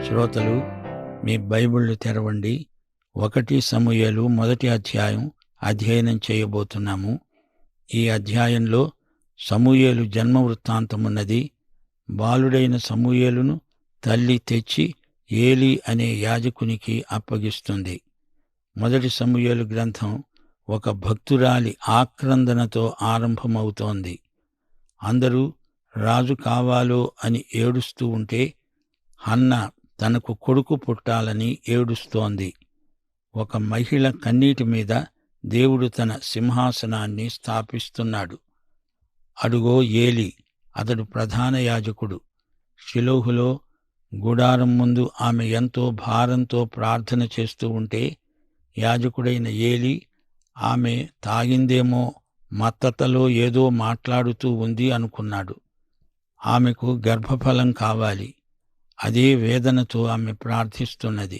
శ్రోతలు, మీ బైబిళ్ళు తెరవండి. 1 సమూయేలు మొదటి అధ్యాయం అధ్యయనం చేయబోతున్నాము. ఈ అధ్యాయంలో సమూయేలు జన్మ వృత్తాంతమున్నది. బాలుడైన సమూయేలును తల్లి తెచ్చి ఏలీ అనే యాజకునికి అప్పగిస్తుంది. 1 సమూయేలు గ్రంథం ఒక భక్తురాలి ఆక్రందనతో ఆరంభమవుతోంది. అందరూ రాజు కావాలో అని ఏడుస్తూ ఉంటే హన్నా తనకు కొడుకు పుట్టాలని ఏడుస్తోంది. ఒక మహిళ కన్నీటి మీద దేవుడు తన సింహాసనాన్ని స్థాపిస్తున్నాడు. అడుగో ఏలీ, అతడు ప్రధాన యాజకుడు. షిలోహులో గుడారం ముందు ఆమె ఎంతో భారంతో ప్రార్థన చేస్తూ ఉంటే యాజకుడైన ఏలీ ఆమె తాగిందేమో, మత్తతలో ఏదో మాట్లాడుతూ ఉంది అనుకున్నాడు. ఆమెకు గర్భఫలం కావాలి. అదే వేదనతో ఆమె ప్రార్థిస్తున్నది.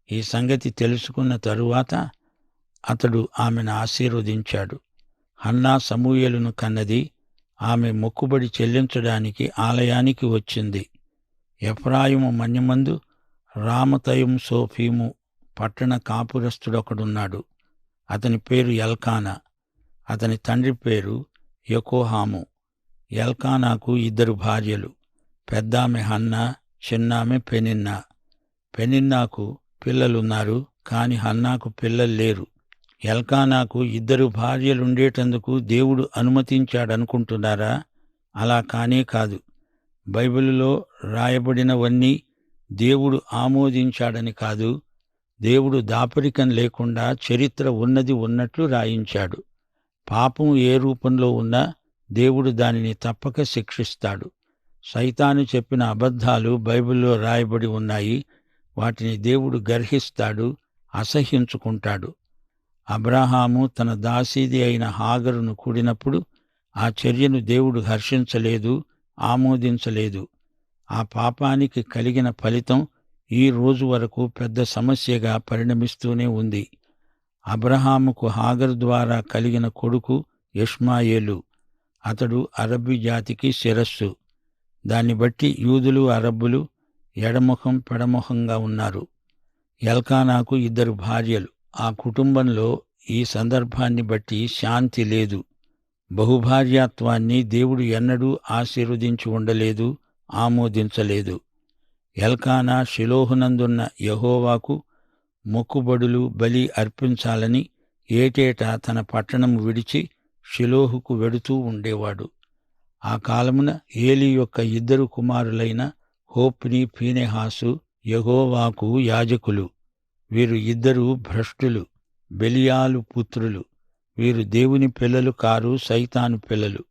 ఈ సంగతి తెలుసుకున్న తరువాత అతడు ఆమెను ఆశీర్వదించాడు. హన్నా సమూయేలును కన్నది. ఆమె మొక్కుబడి చెల్లించడానికి ఆలయానికి వచ్చింది. ఎఫ్రాయిము మన్యమందు రామతయిం సోఫీము పట్టణ కాపురస్తుడొకడున్నాడు. అతని పేరు ఎల్కానా. అతని తండ్రి పేరు యెకోహాము. ఎల్కానాకు 2 భార్యలు. పెద్దామె హన్నా, చిన్నామె పెనిన్నా. పెనిన్నాకు పిల్లలున్నారు, కాని హన్నాకు పిల్లలు లేరు. ఎల్కానాకు 2 భార్యలుండేటందుకు దేవుడు అనుమతించాడనుకుంటున్నారా? అలా కానే కాదు. బైబిలులో రాయబడినవన్నీ దేవుడు ఆమోదించాడని కాదు. దేవుడు దాపరికం లేకుండా చరిత్ర ఉన్నది ఉన్నట్లు రాయించాడు. పాపం ఏ రూపంలో ఉన్నా దేవుడు దానిని తప్పక శిక్షిస్తాడు. సైతాను చెప్పిన అబద్ధాలు బైబిల్లో రాయబడి ఉన్నాయి. వాటిని దేవుడు గర్హిస్తాడు, అసహ్యించుకుంటాడు. అబ్రాహాము తన దాసీది అయిన హాగరును కూడినప్పుడు ఆ చర్యను దేవుడు హర్షించలేదు, ఆమోదించలేదు. ఆ పాపానికి కలిగిన ఫలితం ఈ రోజు వరకు పెద్ద సమస్యగా పరిణమిస్తూనే ఉంది. అబ్రహాముకు హాగరు ద్వారా కలిగిన కొడుకు ఇష్మాయేలు. అతడు అరబ్బీ జాతికి శిరస్సు. దాన్ని బట్టి యూదులు, అరబ్బులు ఎడముఖం పెడముఖంగా ఉన్నారు. ఎల్కానాకు 2 భార్యలు. ఆ కుటుంబంలో ఈ సందర్భాన్ని బట్టి శాంతి లేదు. బహుభార్యాత్వాన్ని దేవుడు ఎన్నడూ ఆశీర్వదించి ఉండలేదు, ఆమోదించలేదు. ఎల్కానా షిలోహునందున్న యెహోవాకు మొక్కుబడులు, బలి అర్పించాలని ఏటేటా తన పట్టణం విడిచి షిలోహుకు వెడుతూ ఉండేవాడు. ఆ కాలమున ఏలీ యొక్క 2 కుమారులైన హోప్ని, ఫీనెహాసు యెహోవాకు యాజకులు. వీరు 2 భ్రష్టులు, బెలియాలు పుత్రులు. వీరు దేవుని పిల్లలు కారు, సైతాను పిల్లలు.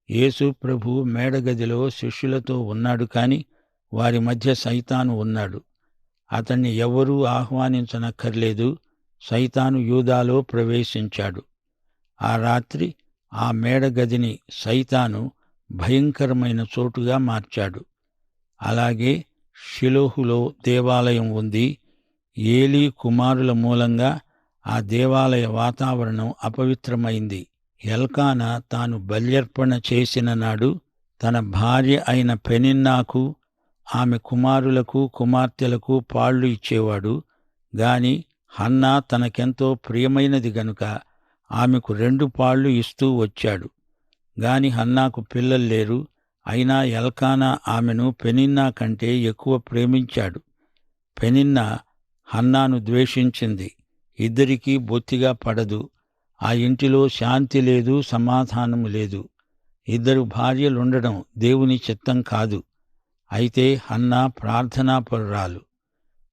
యేసు ప్రభు మేడగదిలో శిష్యులతో ఉన్నాడు, కాని వారి మధ్య సైతాను ఉన్నాడు. అతన్ని ఎవ్వరూ ఆహ్వానించనక్కర్లేదు. సైతాను యూదాలో ప్రవేశించాడు. ఆ రాత్రి ఆ మేడగదిని సైతాను భయంకరమైన చోటుగా మార్చాడు. అలాగే షిలోహులో దేవాలయం ఉంది. ఏలీ కుమారుల మూలంగా ఆ దేవాలయ వాతావరణం అపవిత్రమైంది. ఎల్కానా తాను బల్యర్పణ చేసిన నాడు తన భార్య అయిన పెనిన్నాకు, ఆమె కుమారులకు, కుమార్తెలకు పాళ్ళు ఇచ్చేవాడు. గాని హన్నా తనకెంతో ప్రియమైనది గనుక ఆమెకు 2 పాళ్ళు ఇస్తూ వచ్చాడు. గాని హన్నాకు పిల్లలు లేరు. అయినా ఎల్కానా ఆమెను పెనిన్నా కంటే ఎక్కువ ప్రేమించాడు. పెనిన్నా హన్నాను ద్వేషించింది. ఇద్దరికీ బొత్తిగా పడదు. ఆ ఇంటిలో శాంతి లేదు, సమాధానము లేదు. 2 భార్యలుండడం దేవుని చిత్తం కాదు. అయితే హన్నా ప్రార్థనాపరురాలు.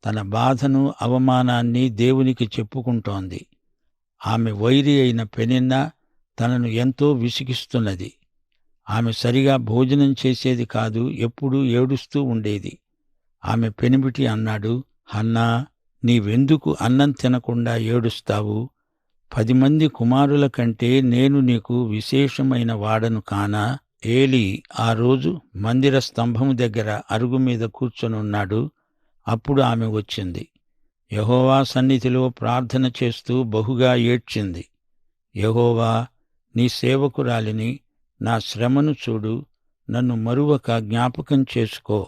తన బాధను, అవమానాన్ని దేవునికి చెప్పుకుంటోంది. ఆమె వైరి అయిన పెనిన్నా తనను ఎంతో విసిగిస్తున్నది. ఆమె సరిగా భోజనం చేసేది కాదు, ఎప్పుడూ ఏడుస్తూ ఉండేది. ఆమె పెనిమిటి అన్నాడు, హన్నా, నీవెందుకు అన్నం తినకుండా ఏడుస్తావు? 10 మంది కుమారుల కంటే నేను నీకు విశేషమైన వాడను కానా? ఏలీ ఆ రోజు మందిర స్తంభము దగ్గర అరుగు మీద కూర్చొనున్నాడు. అప్పుడు ఆమె వచ్చింది. యెహోవా సన్నిధిలో ప్రార్థన చేస్తూ బహుగా ఏడ్చింది. యెహోవా, నీ సేవకురాలిని, నా శ్రమను చూడు, నన్ను మరువక జ్ఞాపకం చేసుకో.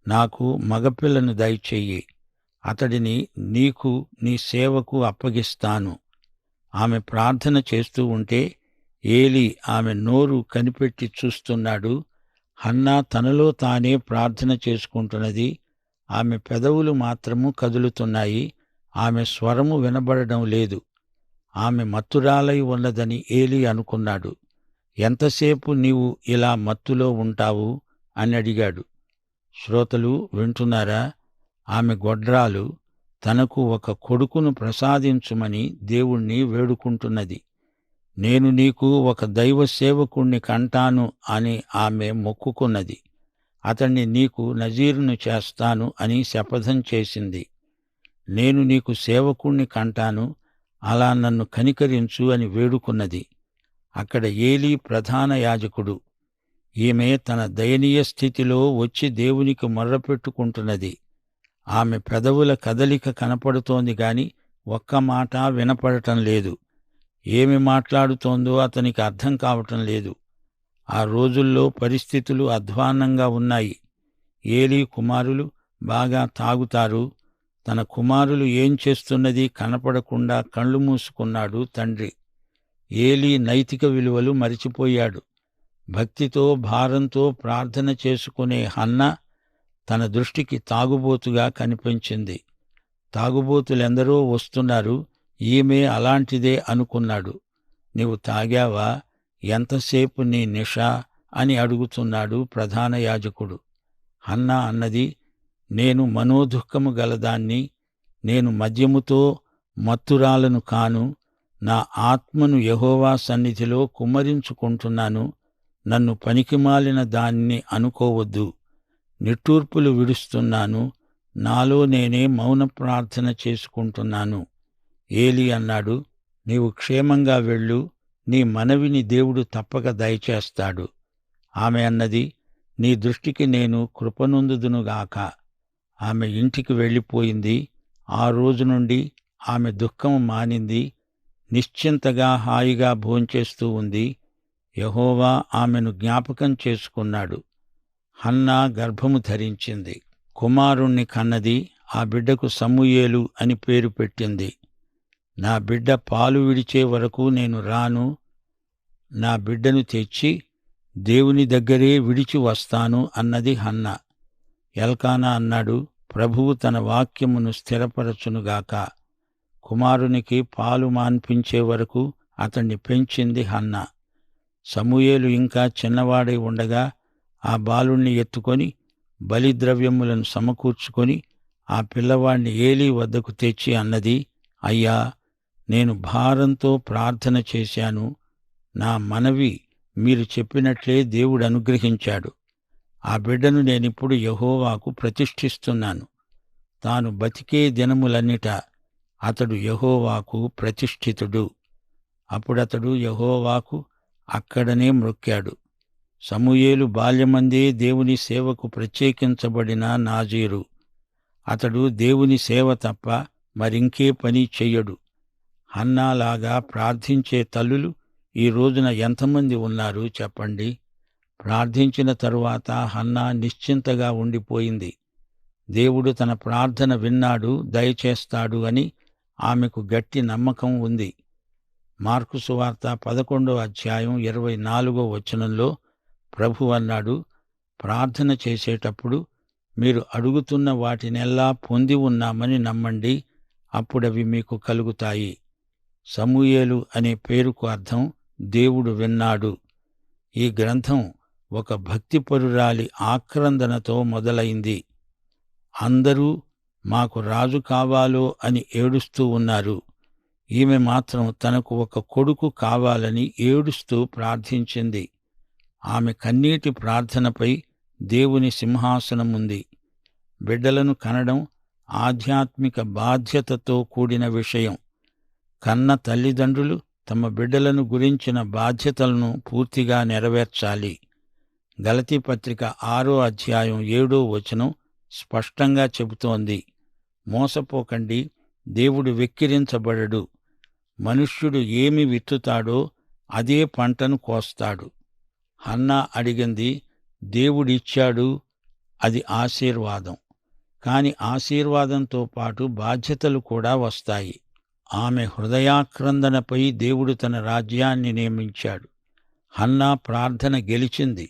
నాకు మగపిల్లను దయచెయ్యి, అతడిని నీకు నీ సేవకు అప్పగిస్తాను. ఆమె ప్రార్థన చేస్తూ ఉంటే ఏలీ ఆమె నోరు కనిపెట్టి చూస్తున్నాడు. హన్నా తనలో తానే ప్రార్థన చేసుకుంటున్నది. ఆమె పెదవులు మాత్రము కదులుతున్నాయి. ఆమె స్వరము వినబడడం లేదు. ఆమె మత్తురాలై ఉన్నదని ఏలీ అనుకున్నాడు. ఎంతసేపు నీవు ఇలా మత్తులో ఉంటావు అని అడిగాడు. శ్రోతలు వింటున్నారా? ఆమె గొడ్రాలు తనకు ఒక కొడుకును ప్రసాదించుమని దేవుణ్ణి వేడుకుంటున్నది. నేను నీకు ఒక దైవ సేవకుణ్ణి కంటాను అని ఆమె మొక్కుకున్నది. అతణ్ణి నీకు నజీరును చేస్తాను అని శపథం చేసింది. నేను నీకు సేవకుణ్ణి కంటాను, అలా నన్ను కనికరించు అని వేడుకున్నది. అక్కడ ఏలీ ప్రధాన యాజకుడు. ఈమె తన దయనీయ స్థితిలో వచ్చి దేవునికి మొర్రపెట్టుకుంటున్నది. ఆమె పెదవుల కదలిక కనపడుతోంది గాని ఒక్క మాట వినపడటం లేదు. ఏమి మాట్లాడుతోందో అతనికి అర్థం కావటం లేదు. ఆ రోజుల్లో పరిస్థితులు అధ్వాన్నంగా ఉన్నాయి. ఏలీ కుమారులు బాగా తాగుతారు. తన కుమారులు ఏం చేస్తున్నది కనపడకుండా కళ్ళు మూసుకున్నాడు తండ్రి. ఏలీ నైతిక విలువలు మరిచిపోయాడు. భక్తితో భారంతో ప్రార్థన చేసుకునే హన్నా తన దృష్టికి తాగుబోతుగా కనిపించింది. తాగుబోతులెందరో వస్తున్నారు, ఈమె అలాంటిదే అనుకున్నాడు. నీవు తాగావా? ఎంతసేపు నీ నిషా అని అడుగుతున్నాడు ప్రధాన యాజకుడు. హన్నా అన్నది, నేను మనోదుఃఖము గలదాన్ని, నేను మద్యముతో మత్తురాలను కాను. నా ఆత్మను యెహోవా సన్నిధిలో కుమ్మరించుకుంటున్నాను. నన్ను పనికిమాలిన దాన్ని అనుకోవద్దు. నిట్టూర్పులు విడుస్తున్నాను. నాలో నేనే మౌన ప్రార్థన చేసుకుంటున్నాను. ఏలీ అన్నాడు, నీవు క్షేమంగా వెళ్ళు. నీ మనవిని దేవుడు తప్పక దయచేస్తాడు. ఆమె అన్నది, నీ దృష్టికి నేను కృపనొందుదునుగాక. ఆమె ఇంటికి వెళ్ళిపోయింది. ఆ రోజు నుండి ఆమె దుఃఖం మానింది. నిశ్చింతగా హాయిగా భోంచేస్తూ ఉంది. యెహోవా ఆమెను జ్ఞాపకం చేసుకున్నాడు. హన్నా గర్భము ధరించింది, కుమారుణ్ణి కన్నది. ఆ బిడ్డకు సమూయేలు అని పేరు పెట్టింది. నా బిడ్డ పాలు విడిచే వరకు నేను రాను. నా బిడ్డను తెచ్చి దేవుని దగ్గరే విడిచి వస్తాను అన్నది హన్నా. ఎల్కానా అన్నాడు, ప్రభువు తన వాక్యమును స్థిరపరచునుగాక. కుమారునికి పాలు మాన్పించే వరకు అతణ్ణి పెంచింది హన్నా. సమూయేలు ఇంకా చిన్నవాడై ఉండగా ఆ బాలుణ్ణి ఎత్తుకొని బలిద్రవ్యములను సమకూర్చుకొని ఆ పిల్లవాణ్ణి ఏలీ వద్దకు తెచ్చి అన్నది, అయ్యా, నేను భారంతో ప్రార్థన చేశాను. నా మనవి మీరు చెప్పినట్లే దేవుడు అనుగ్రహించాడు. ఆ బిడ్డను నేనిప్పుడు యెహోవాకు ప్రతిష్ఠిస్తున్నాను. తాను బతికే దినములన్నిట అతడు యెహోవాకు ప్రతిష్ఠితుడు. అప్పుడతడు యెహోవాకు అక్కడనే మ్రొక్కాడు. సమూయేలు బాల్యమందే దేవుని సేవకు ప్రత్యేకించబడిన నాజీరు. అతడు దేవుని సేవ తప్ప మరింకే పని చెయ్యడు. హన్నాలాగా ప్రార్థించే తల్లులు ఈ రోజున ఎంతమంది ఉన్నారు చెప్పండి. ప్రార్థించిన తరువాత హన్నా నిశ్చింతగా ఉండిపోయింది. దేవుడు తన ప్రార్థన విన్నాడు, దయచేస్తాడు అని ఆమెకు గట్టి నమ్మకం ఉంది. మార్కు సువార్త 11వ అధ్యాయం 24వ వచనంలో ప్రభు అన్నాడు, ప్రార్థన చేసేటప్పుడు మీరు అడుగుతున్న వాటినెల్లా పొంది ఉన్నామని నమ్మండి, అప్పుడవి మీకు కలుగుతాయి. సమూయేలు అనే పేరుకు అర్థం దేవుడు విన్నాడు. ఈ గ్రంథం ఒక భక్తిపరురాలి ఆక్రందనతో మొదలైంది. అందరూ మాకు రాజు కావాలో అని ఏడుస్తూ ఉన్నారు. ఈమె మాత్రం తనకు ఒక కొడుకు కావాలని ఏడుస్తూ ప్రార్థించింది. ఆమె కన్నీటి ప్రార్థనపై దేవుని సింహాసనముంది. బిడ్డలను కనడం ఆధ్యాత్మిక బాధ్యతతో కూడిన విషయం. కన్న తల్లిదండ్రులు తమ బిడ్డలను గురించిన బాధ్యతలను పూర్తిగా నెరవేర్చాలి. గలతీ పత్రిక 6వ అధ్యాయం 7వ వచనం స్పష్టంగా చెబుతోంది, మోసపోకండి, దేవుడు వెక్కిరించబడడు. మనుష్యుడు ఏమి విత్తుతాడో అదే పంటను కోస్తాడు. హన్నా అడిగింది, దేవుడిచ్చాడు, అది ఆశీర్వాదం. కాని ఆశీర్వాదంతో పాటు బాధ్యతలు కూడా వస్తాయి. ఆమె హృదయాక్రందనపై దేవుడు తన రాజ్యాన్ని నియమించాడు. హన్నా ప్రార్థన గెలిచింది.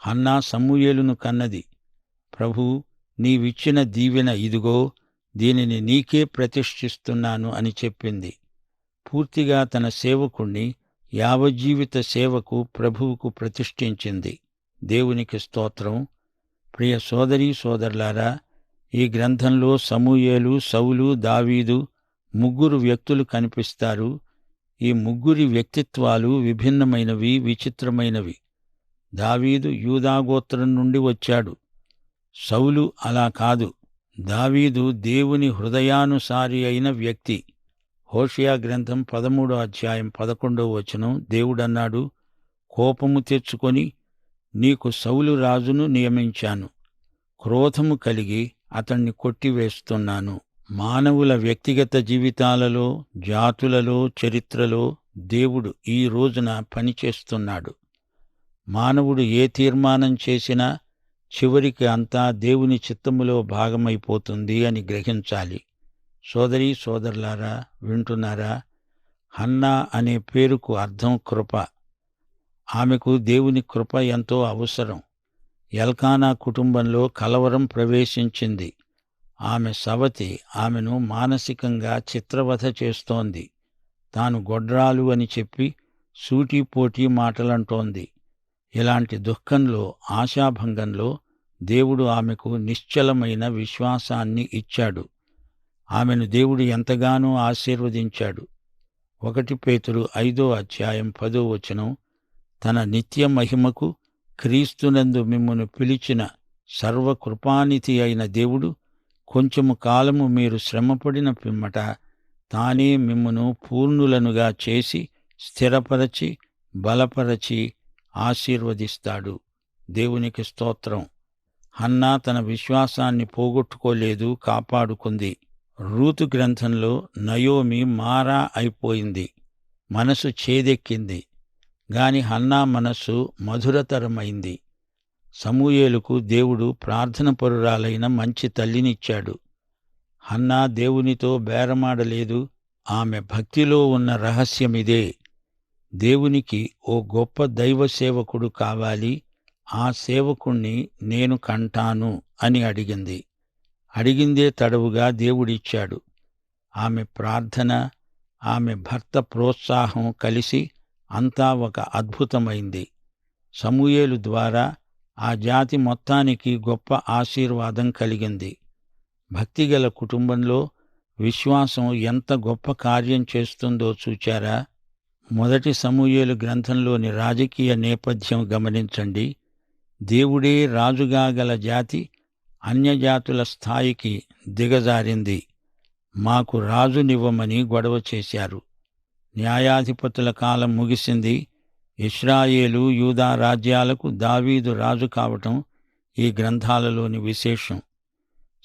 హన్నా సమూయేలును కన్నది. ప్రభూ, నీవిచ్చిన దీవెన ఇదిగో, దీనిని నీకే ప్రతిష్ఠిస్తున్నాను అని చెప్పింది. పూర్తిగా తన సేవకుణ్ణి యావజ్జీవిత సేవకు ప్రభువుకు ప్రతిష్ఠించింది. దేవునికి స్తోత్రం. ప్రియ సోదరీ సోదరులారా, ఈ గ్రంథంలో సమూయేలు, సౌలు, దావీదు ముగ్గురు వ్యక్తులు కనిపిస్తారు. ఈ ముగ్గురి వ్యక్తిత్వాలు విభిన్నమైనవి, విచిత్రమైనవి. దావీదు యూదాగోత్రం నుండి వచ్చాడు. సౌలు అలా కాదు. దావీదు దేవుని హృదయానుసారి అయిన వ్యక్తి. హోషేయ గ్రంథం 13వ అధ్యాయం 11వ వచనం దేవుడన్నాడు, కోపము తెచ్చుకొని నీకు సౌలు రాజును నియమించాను. క్రోధము కలిగి అతణ్ణి కొట్టివేస్తున్నాను. మానవుల వ్యక్తిగత జీవితాలలో, జాతులలో, చరిత్రలో దేవుడు ఈ రోజున పనిచేస్తున్నాడు. మానవుడు ఏ తీర్మానం చేసినా చివరికి అంతా దేవుని చిత్తములో భాగమైపోతుంది అని గ్రహించాలి. సోదరీ సోదరులారా, వింటున్నారా? హన్నా అనే పేరుకు అర్థం కృప. ఆమెకు దేవుని కృప ఎంతో అవసరం. ఎల్కానా కుటుంబంలో కలవరం ప్రవేశించింది. ఆమె సవతి ఆమెను మానసికంగా చిత్రవధ చేస్తోంది. తాను గొడ్రాలు అని చెప్పి సూటిపోటీ మాటలంటోంది. ఇలాంటి దుఃఖంలో, ఆశాభంగంలో దేవుడు ఆమెకు నిశ్చలమైన విశ్వాసాన్ని ఇచ్చాడు. ఆమెను దేవుడు ఎంతగానో ఆశీర్వదించాడు. 1 పేతురు 5వ అధ్యాయం 10వ వచనం, తన నిత్య మహిమకు క్రీస్తునందు మిమ్మును పిలిచిన సర్వకృపానిధి అయిన దేవుడు కొంచెము కాలము మీరు శ్రమపడిన పిమ్మట తానే మిమ్మును పూర్ణులనుగా చేసి స్థిరపరచి బలపరచి ఆశీర్వదిస్తాడు. దేవునికి స్తోత్రం. హన్నా తన విశ్వాసాన్ని పోగొట్టుకోలేదు, కాపాడుకుంది. రూతు గ్రంథంలో నయోమి మారా అయిపోయింది, మనసు ఛేదెక్కింది. గాని హన్నా మనస్సు మధురతరమైంది. సమూయేలుకు దేవుడు ప్రార్థనపరురాలైన మంచి తల్లినిచ్చాడు. హన్నా దేవునితో బేరమాడలేదు. ఆమె భక్తిలో ఉన్న రహస్యమిదే. దేవునికి ఓ గొప్ప దైవ సేవకుడు కావాలి, ఆ సేవకుణ్ణి నేను కంటాను అని అడిగింది. అడిగిందే తడవుగా దేవుడిచ్చాడు. ఆమె ప్రార్థన, ఆమె భర్త ప్రోత్సాహం కలిసి అంతా ఒక అద్భుతమైంది. సమూయేలు ద్వారా ఆ జాతి మొత్తానికి గొప్ప ఆశీర్వాదం కలిగింది. భక్తిగల కుటుంబంలో విశ్వాసం ఎంత గొప్ప కార్యం చేస్తుందో చూచారా? 1 సమూయేలు గ్రంథంలోని రాజకీయ నేపథ్యం గమనించండి. దేవుడే రాజుగా గల జాతి అన్యజాతుల స్థాయికి దిగజారింది. మాకు రాజునివ్వమని గొడవ చేశారు. న్యాయాధిపతుల కాలం ముగిసింది. ఇశ్రాయేలు, యూదా రాజ్యాలకు దావీదు రాజు కావటం ఈ గ్రంథాలలోని విశేషం.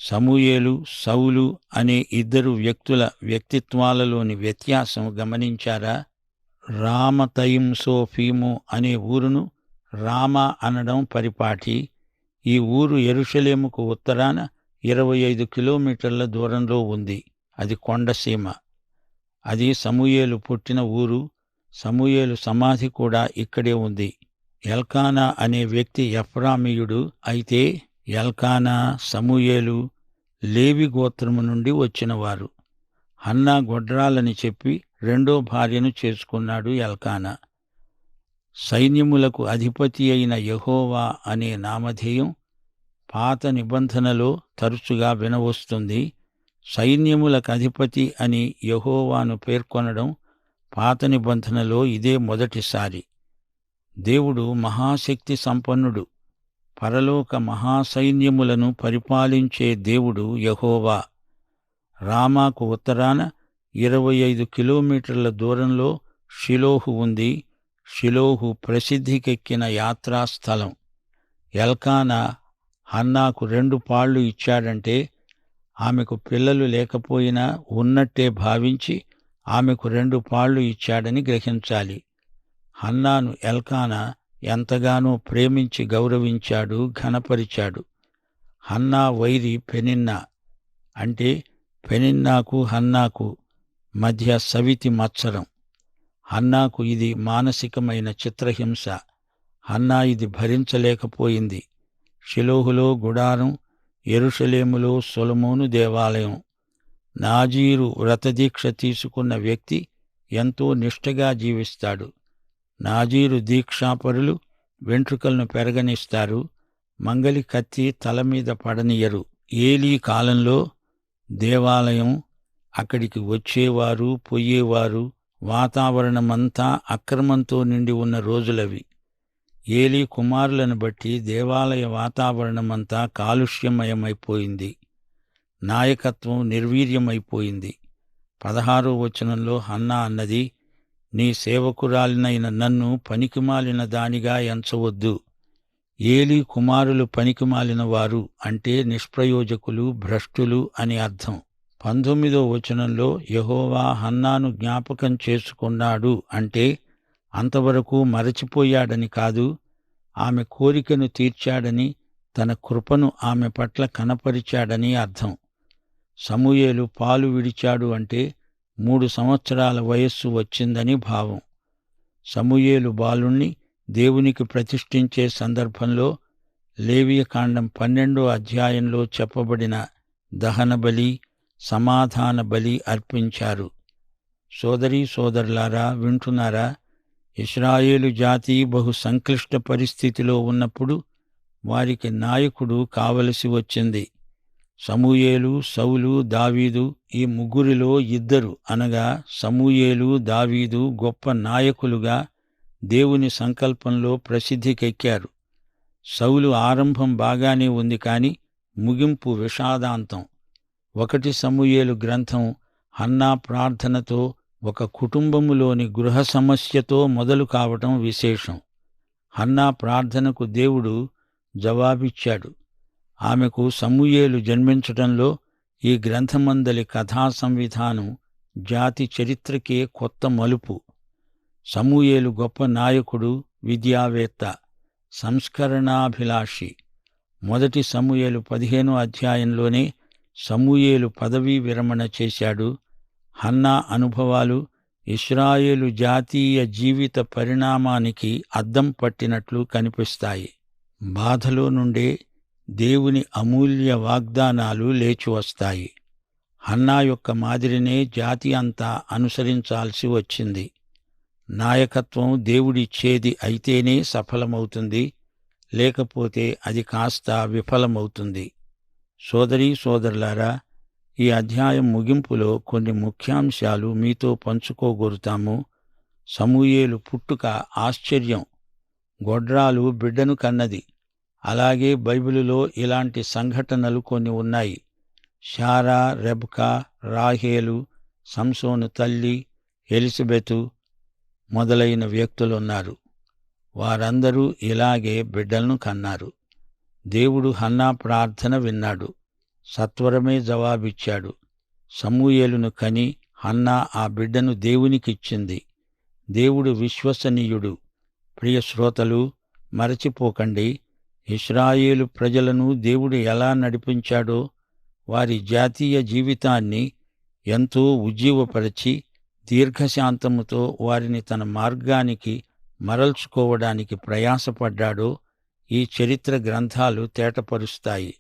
సమూయేలు, సౌలు అనే ఇద్దరు వ్యక్తుల వ్యక్తిత్వాలలోని వ్యత్యాసం గమనించారా? రామతయిం సోఫీము అనే ఊరును రామా అనడం పరిపాటి. ఈ ఊరు యెరూషలేముకు ఉత్తరాన 25 కిలోమీటర్ల దూరంలో ఉంది. అది కొండసీమ. అది సమూయేలు పుట్టిన ఊరు. సమూయేలు సమాధి కూడా ఇక్కడే ఉంది. ఎల్కానా అనే వ్యక్తి ఎఫ్రామీయుడు. అయితే ఎల్కానా, సమూయేలు లేవి గోత్రము నుండి వచ్చినవారు. హన్నా గొడ్రాలని చెప్పి రెండో భార్యను చేసుకున్నాడు ఎల్కానా. సైన్యములకు అధిపతి అయిన యెహోవా అనే నామధేయం పాత నిబంధనలో తరచుగా వినవస్తుంది. సైన్యములకు అధిపతి అని యెహోవాను పేర్కొనడం పాత నిబంధనలో ఇదే మొదటిసారి. దేవుడు మహాశక్తి సంపన్నుడు. పరలోక మహాసైన్యములను పరిపాలించే దేవుడు యెహోవా. రామాకు ఉత్తరాన 25 కిలోమీటర్ల దూరంలో షిలోహు ఉంది. షిలోహు ప్రసిద్ధికెక్కిన యాత్రాస్థలం. ఎల్కానా హన్నాకు 2 పాళ్ళు ఇచ్చాడంటే ఆమెకు పిల్లలు లేకపోయినా ఉన్నట్టే భావించి ఆమెకు 2 పాళ్ళు ఇచ్చాడని గ్రహించాలి. హన్నాను ఎల్కానా ఎంతగానో ప్రేమించి గౌరవించాడు, ఘనపరిచాడు. హన్నా వైరి పెనిన్నా. అంటే పెనిన్నాకు హన్నాకు మధ్య సవితి మత్సరం. హన్నాకు ఇది మానసికమైన చిత్రహింస. హన్నా ఇది భరించలేకపోయింది. షిలోహులో గుడారం, యెరూషలేములో సొలొమోను దేవాలయం. నాజీరు వ్రతదీక్ష తీసుకున్న వ్యక్తి ఎంతో నిష్ఠగా జీవిస్తాడు. నాజీరు దీక్షాపరులు వెంట్రుకలను పెరగనిస్తారు, మంగలి కత్తి తల మీద పడనియరు. ఏలీ కాలంలో దేవాలయం, అక్కడికి వచ్చేవారు పొయ్యేవారు, వాతావరణమంతా అక్రమంతో నిండి ఉన్న రోజులవి. ఏలీ కుమారులను బట్టి దేవాలయ వాతావరణమంతా కాలుష్యమయమైపోయింది. నాయకత్వం నిర్వీర్యమైపోయింది. 16వ వచనంలో హన్నా అన్నది, నీ సేవకురాలినైన నన్ను పనికిమాలిన దానిగా ఎంచవద్దు. ఏలీ కుమారులు పనికిమాలిన వారు అంటే నిష్ప్రయోజకులు, భ్రష్టులు అని అర్థం. 19వ వచనంలో యెహోవా హన్నాను జ్ఞాపకం చేసుకున్నాడు అంటే అంతవరకు మరచిపోయాడని కాదు, ఆమె కోరికను తీర్చాడని, తన కృపను ఆమె పట్ల కనపరిచాడని అర్థం. సమూయేలు పాలు విడిచాడు అంటే 3 సంవత్సరాల వయస్సు వచ్చిందని భావం. సమూయేలు బాలుణ్ణి దేవునికి ప్రతిష్ఠించే సందర్భంలో లేవియకాండం 12వ అధ్యాయంలో చెప్పబడిన దహనబలి, సమాధాన బలి అర్పించారు. సోదరీ సోదరులారా, వింటున్నారా? ఇశ్రాయేలు జాతి బహు సంక్లిష్ట పరిస్థితిలో ఉన్నప్పుడు వారికి నాయకుడు కావలసి వచ్చింది. సమూయేలు, సౌలు, దావీదు ఈ ముగ్గురిలో ఇద్దరు అనగా సమూయేలు, దావీదు గొప్ప నాయకులుగా దేవుని సంకల్పంలో ప్రసిద్ధికెక్కారు. సౌలు ఆరంభం బాగానే ఉంది కాని ముగింపు విషాదాంతం. 1 సమూయేలు గ్రంథం హన్నా ప్రార్థనతో, ఒక కుటుంబములోని గృహ సమస్యతో మొదలు కావటం విశేషం. హన్నా ప్రార్థనకు దేవుడు జవాబిచ్చాడు. ఆమెకు సమూయేలు జన్మించటంలో ఈ గ్రంథమందలి కథా సంవిధానం జాతి చరిత్రకే కొత్త మలుపు. సమూయేలు గొప్ప నాయకుడు, విద్యావేత్త, సంస్కరణాభిలాషి. 1 సమూయేలు 15వ అధ్యాయంలోనే సమూయేలు పదవీ విరమణ చేశాడు. హన్నా అనుభవాలు ఇశ్రాయేలు జాతీయ జీవిత పరిణామానికి అద్దం పట్టినట్లు కనిపిస్తాయి. బాధలో నుండే దేవుని అమూల్య వాగ్దానాలు లేచివస్తాయి. హన్నా యొక్క మాదిరినే జాతి అంతా అనుసరించాల్సి వచ్చింది. నాయకత్వం దేవుడిచ్చేది అయితేనే సఫలమవుతుంది, లేకపోతే అది కాస్త విఫలమవుతుంది. సోదరీ సోదరులారా, ఈ అధ్యాయం ముగింపులో కొన్ని ముఖ్యాంశాలు మీతో పంచుకోగోరుతాము. సమూయేలు పుట్టుక ఆశ్చర్యం. గొడ్రాలు బిడ్డను కన్నది. అలాగే బైబిలులో ఇలాంటి సంఘటనలు కొన్ని ఉన్నాయి. శారా, రెబ్కా, రాహేలు, సంసోను తల్లి, ఎలిజబెతు మొదలైన వ్యక్తులున్నారు. వారందరూ ఇలాగే బిడ్డలను కన్నారు. దేవుడు హన్నా ప్రార్థన విన్నాడు, సత్వరమే జవాబిచ్చాడు. సమూయేలును కని హన్నా ఆ బిడ్డను దేవునికిచ్చింది. దేవుడు విశ్వసనీయుడు. ప్రియ శ్రోతలు, మరచిపోకండి, ఇశ్రాయేలు ప్రజలను దేవుడు ఎలా నడిపించాడో, వారి జాతీయ జీవితాన్ని ఎంతో ఉజ్జీవపరచి దీర్ఘశాంతముతో వారిని తన మార్గానికి మరల్చుకోవడానికి ప్రయాసపడ్డాడో ఈ చరిత్ర గ్రంథాలు తేటపరుస్తాయి.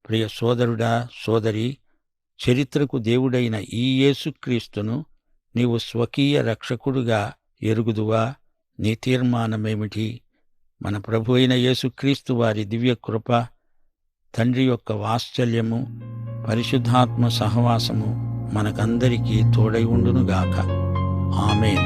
ప్రియ సోదరుడా, సోదరి, చరిత్రకు దేవుడైన ఈ యేసుక్రీస్తును నీవు స్వకీయ రక్షకుడుగా ఎరుగుదువా? నీ తీర్మానమేమిటి? మన ప్రభు అయిన యేసుక్రీస్తు వారి దివ్యకృప, తండ్రి యొక్క వాత్సల్యము, పరిశుద్ధాత్మ సహవాసము మనకందరికీ తోడై ఉండునుగాక. ఆమేన్.